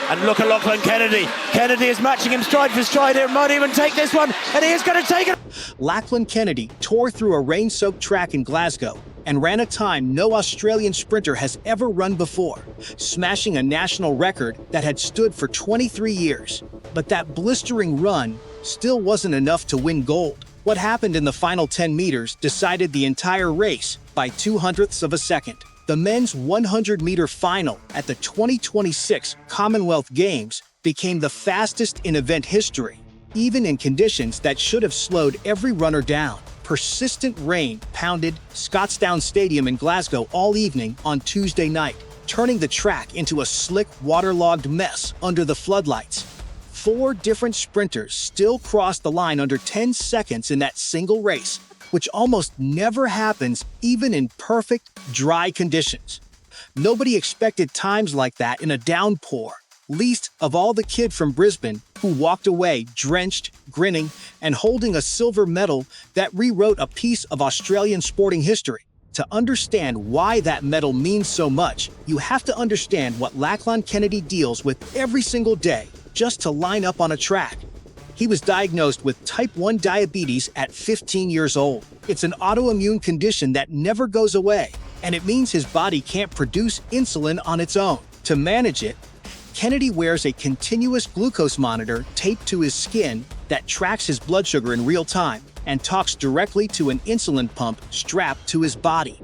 And look at Lachlan Kennedy. Kennedy is matching him stride for stride here. Might even take this one, and he is going to take it. Lachlan Kennedy tore through a rain-soaked track in Glasgow and ran a time no Australian sprinter has ever run before, smashing a national record that had stood for 23 years. But that blistering run still wasn't enough to win gold. What happened in the final 10 meters decided the entire race by 0.02 of a second. The men's 100-meter final at the 2026 Commonwealth Games became the fastest in event history, even in conditions that should have slowed every runner down. Persistent rain pounded Scotstoun Stadium in Glasgow all evening on Tuesday night, turning the track into a slick, waterlogged mess under the floodlights. 4 different sprinters still crossed the line under 10 seconds in that single race, which almost never happens even in perfect, dry conditions. Nobody expected times like that in a downpour, least of all the kid from Brisbane who walked away drenched, grinning, and holding a silver medal that rewrote a piece of Australian sporting history. To understand why that medal means so much, you have to understand what Lachlan Kennedy deals with every single day just to line up on a track. He was diagnosed with type 1 diabetes at 15 years old. It's an autoimmune condition that never goes away, and it means his body can't produce insulin on its own. To manage it, Kennedy wears a continuous glucose monitor taped to his skin that tracks his blood sugar in real time and talks directly to an insulin pump strapped to his body.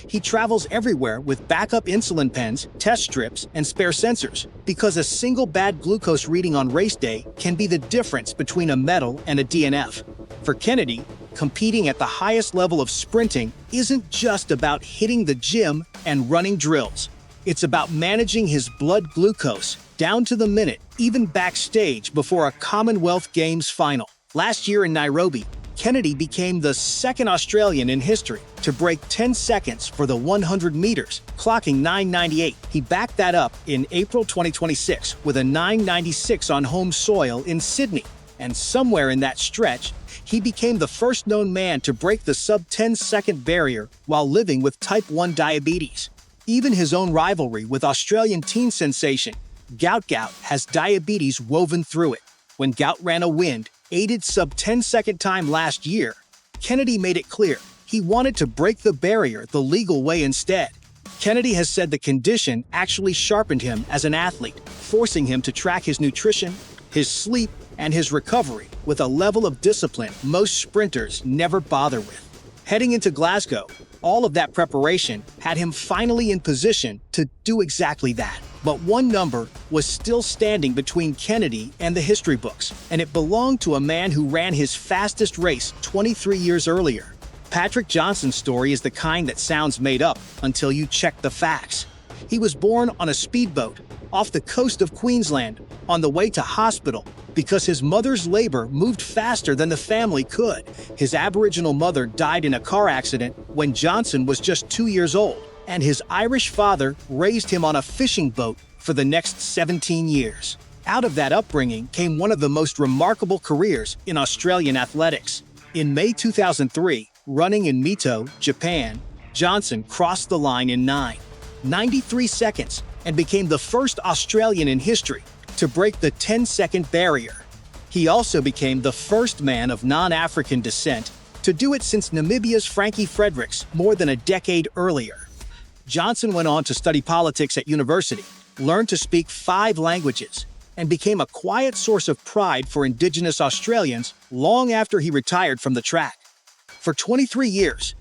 He travels everywhere with backup insulin pens, test strips, and spare sensors, because a single bad glucose reading on race day can be the difference between a medal and a DNF. For Kennedy, competing at the highest level of sprinting isn't just about hitting the gym and running drills. It's about managing his blood glucose down to the minute, even backstage before a Commonwealth Games final. Last year in Nairobi, Kennedy became the second Australian in history to break 10 seconds for the 100 meters, clocking 9:98. He backed that up in April 2026 with a 9:96 on home soil in Sydney. And somewhere in that stretch, he became the first known man to break the sub-10-second barrier while living with type 1 diabetes. Even his own rivalry with Australian teen sensation Gout Gout has diabetes woven through it. When Gout ran a wind-aided sub-10-second time last year, Kennedy made it clear he wanted to break the barrier the legal way instead. Kennedy has said the condition actually sharpened him as an athlete, forcing him to track his nutrition, his sleep, and his recovery with a level of discipline most sprinters never bother with. Heading into Glasgow, all of that preparation had him finally in position to do exactly that. But one number was still standing between Kennedy and the history books, and it belonged to a man who ran his fastest race 23 years earlier. Patrick Johnson's story is the kind that sounds made up until you check the facts. He was born on a speedboat off the coast of Queensland on the way to hospital because his mother's labor moved faster than the family could. His Aboriginal mother died in a car accident when Johnson was just 2 years old, and his Irish father raised him on a fishing boat for the next 17 years. Out of that upbringing came one of the most remarkable careers in Australian athletics. In May 2003, running in Mito, Japan, Johnson crossed the line in 9:93 seconds and became the first Australian in history to break the 10-second barrier. He also became the first man of non-African descent to do it since Namibia's Frankie Fredericks more than a decade earlier. Johnson went on to study politics at university, learned to speak 5 languages, and became a quiet source of pride for Indigenous Australians long after he retired from the track. For 23 years,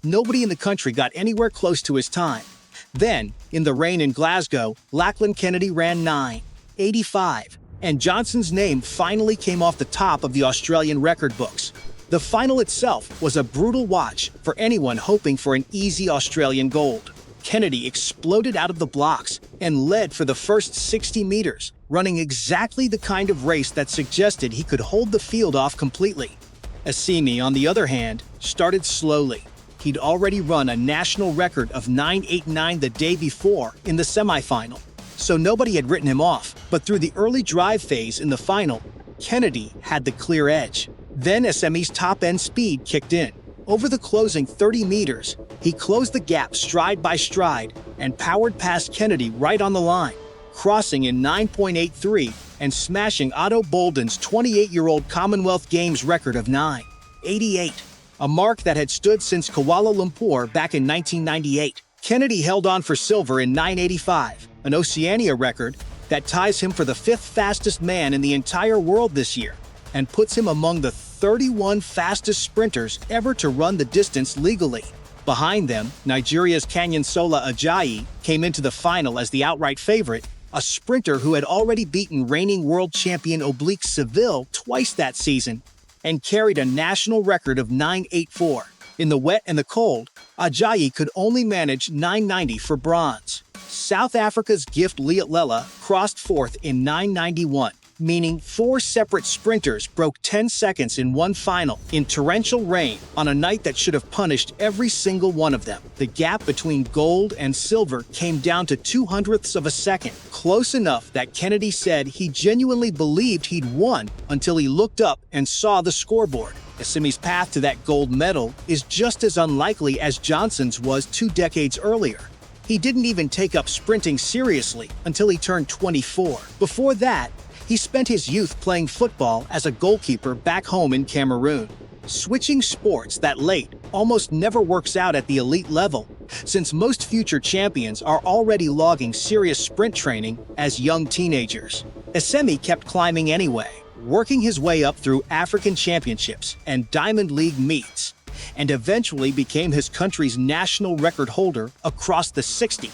nobody in the country got anywhere close to his time. Then, in the rain in Glasgow, Lachlan Kennedy ran 9:85, and Johnson's name finally came off the top of the Australian record books. The final itself was a brutal watch for anyone hoping for an easy Australian gold. Kennedy exploded out of the blocks and led for the first 60 meters, running exactly the kind of race that suggested he could hold the field off completely. Eseme, on the other hand, started slowly. He'd already run a national record of 9:89 the day before in the semifinal, so nobody had written him off. But through the early drive phase in the final, Kennedy had the clear edge. Then Eseme's top-end speed kicked in. Over the closing 30 meters, he closed the gap stride by stride and powered past Kennedy right on the line, crossing in 9.83 and smashing Otto Bolden's 28-year-old Commonwealth Games record of 9.88, a mark that had stood since Kuala Lumpur back in 1998. Kennedy held on for silver in 9.85, an Oceania record that ties him for the 5th fastest man in the entire world this year and puts him among the 31 fastest sprinters ever to run the distance legally. Behind them, Nigeria's Kanyansola Ajayi came into the final as the outright favorite, a sprinter who had already beaten reigning world champion Seville twice that season and carried a national record of 9.84. In the wet and the cold, Ajayi could only manage 9.90 for bronze. South Africa's Gift Leotlela crossed fourth in 9.91, meaning 4 separate sprinters broke 10 seconds in one final in torrential rain on a night that should have punished every single one of them. The gap between gold and silver came down to 0.02 of a second, close enough that Kennedy said he genuinely believed he'd won until he looked up and saw the scoreboard. Eseme's path to that gold medal is just as unlikely as Johnson's was 2 decades earlier. He didn't even take up sprinting seriously until he turned 24. Before that, he spent his youth playing football as a goalkeeper back home in Cameroon. Switching sports that late almost never works out at the elite level, since most future champions are already logging serious sprint training as young teenagers. Eseme kept climbing anyway, working his way up through African championships and Diamond League meets, and eventually became his country's national record holder across the 60,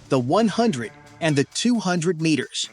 the 100, and the 200 meters.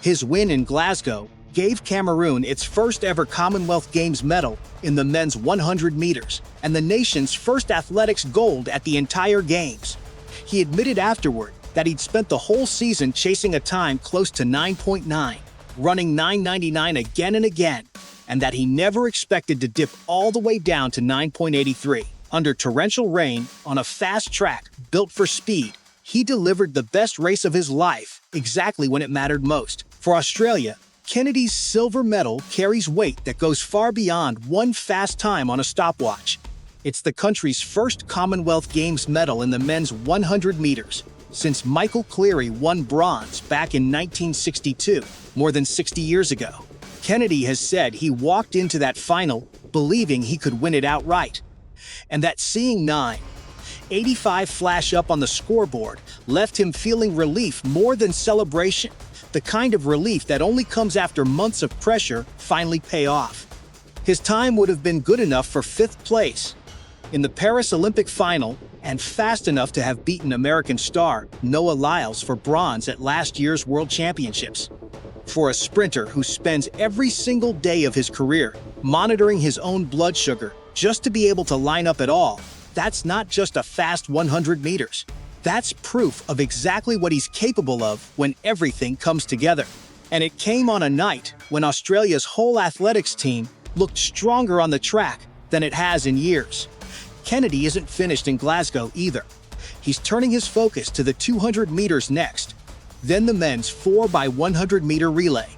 His win in Glasgow gave Cameroon its first ever Commonwealth Games medal in the men's 100 meters and the nation's first athletics gold at the entire Games. He admitted afterward that he'd spent the whole season chasing a time close to 9.9, running 9.99 again and again, and that he never expected to dip all the way down to 9.83. Under torrential rain on a fast track built for speed, he delivered the best race of his life exactly when it mattered most. For Australia, Kennedy's silver medal carries weight that goes far beyond one fast time on a stopwatch. It's the country's first Commonwealth Games medal in the men's 100 meters since Michael Cleary won bronze back in 1962, more than 60 years ago. Kennedy has said he walked into that final believing he could win it outright, and that seeing 9.85 flash up on the scoreboard left him feeling relief more than celebration, the kind of relief that only comes after months of pressure finally pay off. His time would have been good enough for 5th place in the Paris Olympic final and fast enough to have beaten American star Noah Lyles for bronze at last year's World Championships. For a sprinter who spends every single day of his career monitoring his own blood sugar just to be able to line up at all, that's not just a fast 100 meters. That's proof of exactly what he's capable of when everything comes together. And it came on a night when Australia's whole athletics team looked stronger on the track than it has in years. Kennedy isn't finished in Glasgow either. He's turning his focus to the 200 meters next, then the men's 4x100 meter relay,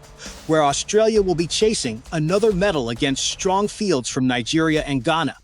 where Australia will be chasing another medal against strong fields from Nigeria and Ghana.